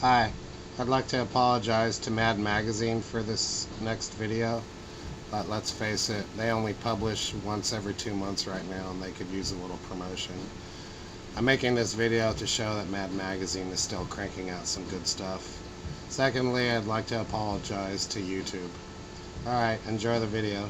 Hi, I'd like to apologize to Mad Magazine for this next video, but let's face it, they only publish once every 2 months right now and they could use a little promotion. I'm making this video to show that Mad Magazine is still cranking out some good stuff. Secondly, I'd like to apologize to YouTube. Alright, enjoy the video.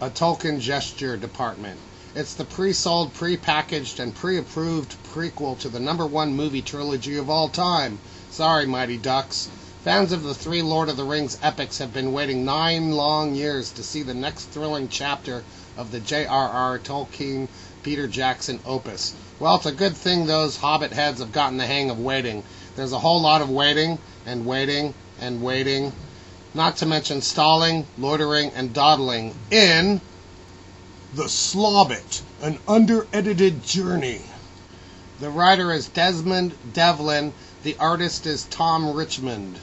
A Tolkien Gesture Department. It's the pre-sold, pre-packaged, and pre-approved prequel to the #1 movie trilogy of all time. Sorry, Mighty Ducks. Fans of the 3 Lord of the Rings epics have been waiting 9 long years to see the next thrilling chapter of the J.R.R. Tolkien Peter Jackson opus. Well, it's a good thing those Hobbit heads have gotten the hang of waiting. There's a whole lot of waiting, and waiting, and waiting. Not to mention stalling, loitering, and dawdling in The Slobbit, an under-edited journey. The writer is Desmond Devlin. The artist is Tom Richmond.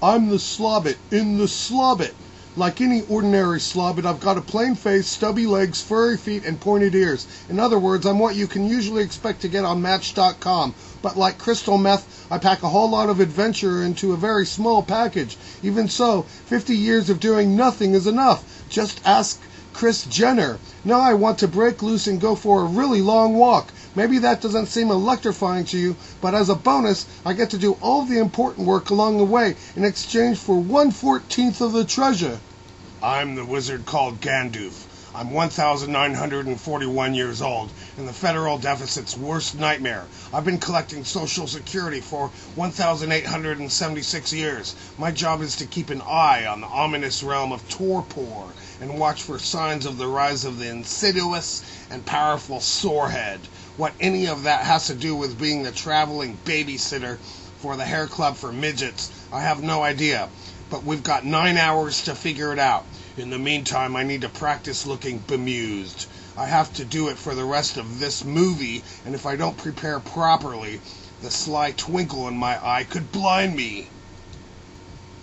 I'm the Slobbit in the Slobbit. Like any ordinary Slobbit, I've got a plain face, stubby legs, furry feet, and pointed ears. In other words, I'm what you can usually expect to get on Match.com. But like crystal meth, I pack a whole lot of adventure into a very small package. Even so, 50 years of doing nothing is enough. Just ask Kris Jenner. Now I want to break loose and go for a really long walk. Maybe that doesn't seem electrifying to you, but as a bonus, I get to do all the important work along the way in exchange for 1/14 of the treasure. I'm the wizard called Gandalf. I'm 1,941 years old, and the federal deficit's worst nightmare. I've been collecting Social Security for 1,876 years. My job is to keep an eye on the ominous realm of torpor and watch for signs of the rise of the insidious and powerful sorehead. What any of that has to do with being the traveling babysitter for the hair club for midgets, I have no idea. But we've got 9 hours to figure it out. In the meantime, I need to practice looking bemused. I have to do it for the rest of this movie, and if I don't prepare properly, the sly twinkle in my eye could blind me.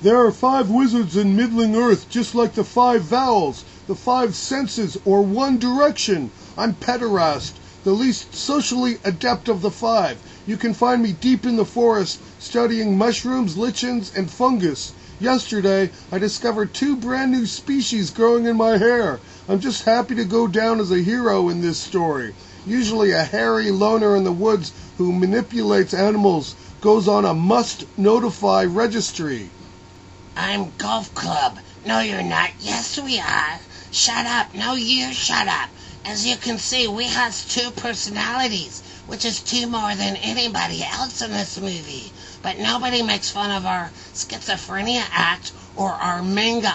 There are 5 wizards in Middling Earth, just like the 5 vowels, the 5 senses, or One Direction. I'm Pederast, the least socially adept of the 5. You can find me deep in the forest, studying mushrooms, lichens, and fungus. Yesterday, I discovered 2 brand new species growing in my hair. I'm just happy to go down as a hero in this story. Usually a hairy loner in the woods who manipulates animals goes on a must-notify registry. I'm Golf Club. No, you're not. Yes, we are. Shut up. No, you shut up. As you can see, we has 2 personalities, which is 2 more than anybody else in this movie. But nobody makes fun of our schizophrenia act, or our manga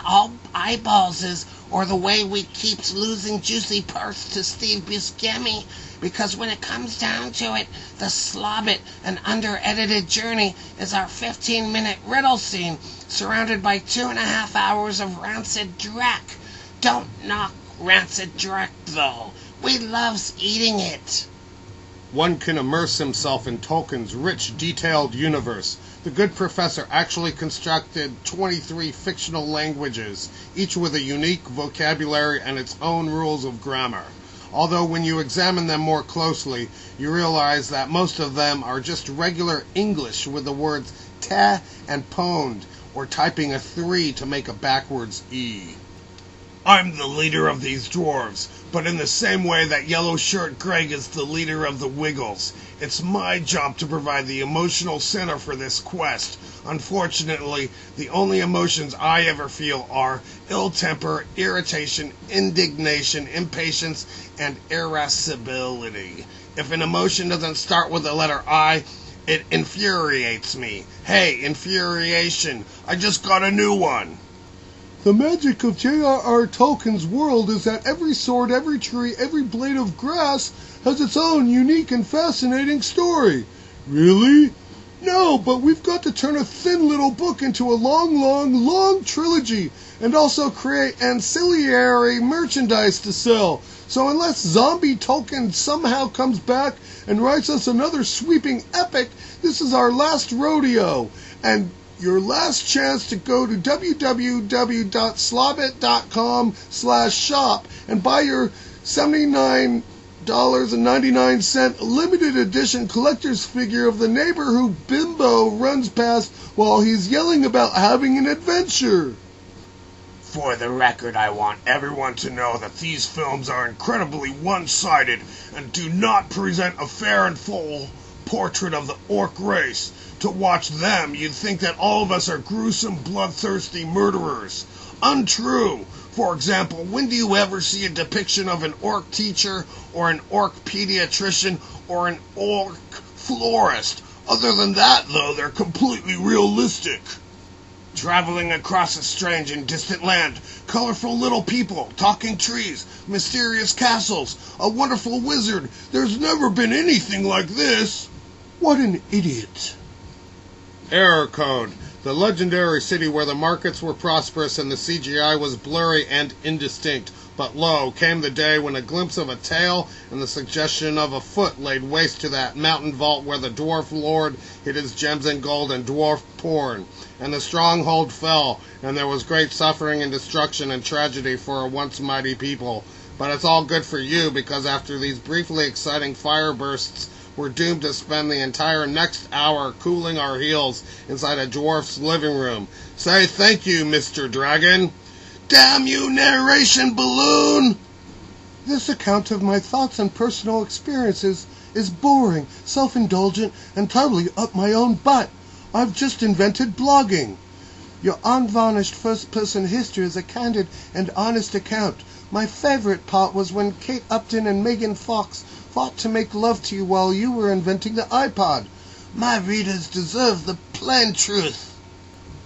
eyeballses, or the way we keeps losing juicy purse to Steve Buscemi, because when it comes down to it, the Slobbit, an under-edited journey, is our 15-minute riddle scene, surrounded by 2.5 hours of rancid dreck. Don't knock rancid dreck, though. We loves eating it. One can immerse himself in Tolkien's rich, detailed universe. The good professor actually constructed 23 fictional languages, each with a unique vocabulary and its own rules of grammar. Although when you examine them more closely, you realize that most of them are just regular English with the words te and pond, or typing a 3 to make a backwards E. I'm the leader of these dwarves, but in the same way that Yellow Shirt Greg is the leader of the Wiggles. It's my job to provide the emotional center for this quest. Unfortunately, the only emotions I ever feel are ill temper, irritation, indignation, impatience, and irascibility. If an emotion doesn't start with the letter I, it infuriates me. Hey, infuriation, I just got a new one. The magic of J.R.R. Tolkien's world is that every sword, every tree, every blade of grass has its own unique and fascinating story. Really? No, but we've got to turn a thin little book into a long trilogy and also create ancillary merchandise to sell. So unless Zombie Tolkien somehow comes back and writes us another sweeping epic, this is our last rodeo. And your last chance to go to www.slobbit.com/shop and buy your $79 $8.99 limited edition collector's figure of the neighbor who Bimbo runs past while he's yelling about having an adventure. For the record, I want everyone to know that these films are incredibly one-sided and do not present a fair and full portrait of the orc race. To watch them, you'd think that all of us are gruesome, bloodthirsty murderers. Untrue. For example, when do you ever see a depiction of an orc teacher, or an orc pediatrician, or an orc florist? Other than that, though, they're completely realistic. Traveling across a strange and distant land, colorful little people, talking trees, mysterious castles, a wonderful wizard. There's never been anything like this. What an idiot. Error code. The legendary city where the markets were prosperous and the CGI was blurry and indistinct. But lo, came the day when a glimpse of a tail and the suggestion of a foot laid waste to that mountain vault where the dwarf lord hid his gems and gold and dwarf porn. And the stronghold fell, and there was great suffering and destruction and tragedy for a once mighty people. But it's all good for you, because after these briefly exciting fire bursts, we're doomed to spend the entire next hour cooling our heels inside a dwarf's living room. Say thank you, Mr. Dragon. Damn you, narration balloon! This account of my thoughts and personal experiences is boring, self-indulgent, and totally up my own butt. I've just invented blogging. Your unvarnished first-person history is a candid and honest account. My favorite part was when Kate Upton and Megan Fox fought to make love to you while you were inventing the iPod. My readers deserve the plain truth.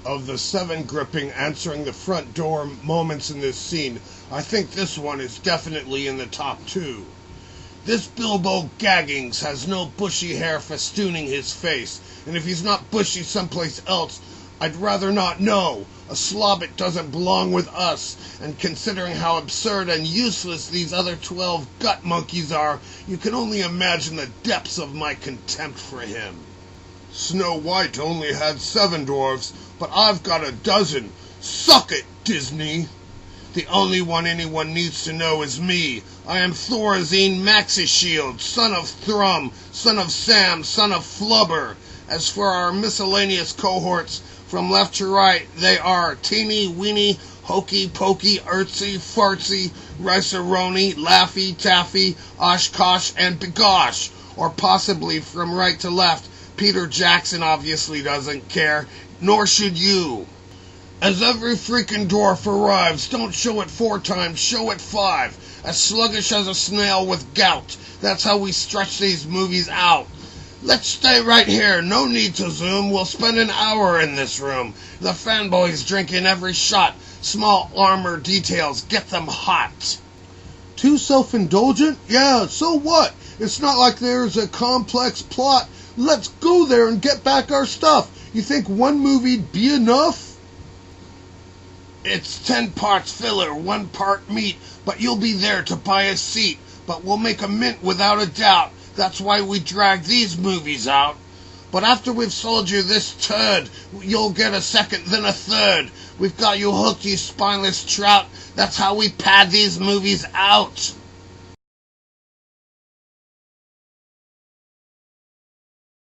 Of the 7 gripping answering the front door moments in this scene, I think this one is definitely in the top 2. This Bilbo Gaggings has no bushy hair festooning his face, and if he's not bushy someplace else, I'd rather not know. A Slobbit doesn't belong with us, and considering how absurd and useless these other 12 gut monkeys are, you can only imagine the depths of my contempt for him. Snow White only had 7 dwarfs, but I've got a dozen. Suck it, Disney! The only one anyone needs to know is me. I am Thorazine Maxishield, son of Thrum, son of Sam, son of Flubber. As for our miscellaneous cohorts, from left to right, they are Teeny, Weeny, Hokey, Pokey, Ertsy, Fartsy, Rice-A-Roni, Laffy, Taffy, Oshkosh, and Begosh. Or possibly from right to left, Peter Jackson obviously doesn't care, nor should you. As every freaking dwarf arrives, don't show it 4 times, show it 5. As sluggish as a snail with gout. That's how we stretch these movies out. Let's stay right here, no need to zoom, we'll spend an hour in this room. The fanboys drinking every shot, small armor details, get them hot. Too self-indulgent? Yeah, so what? It's not like there's a complex plot. Let's go there and get back our stuff. You think 1 movie'd be enough? It's 10 parts filler, 1 part meat, but you'll be there to buy a seat. But we'll make a mint without a doubt. That's why we drag these movies out. But after we've sold you this turd, you'll get a second, then a third. We've got you hooked, you spineless trout. That's how we pad these movies out.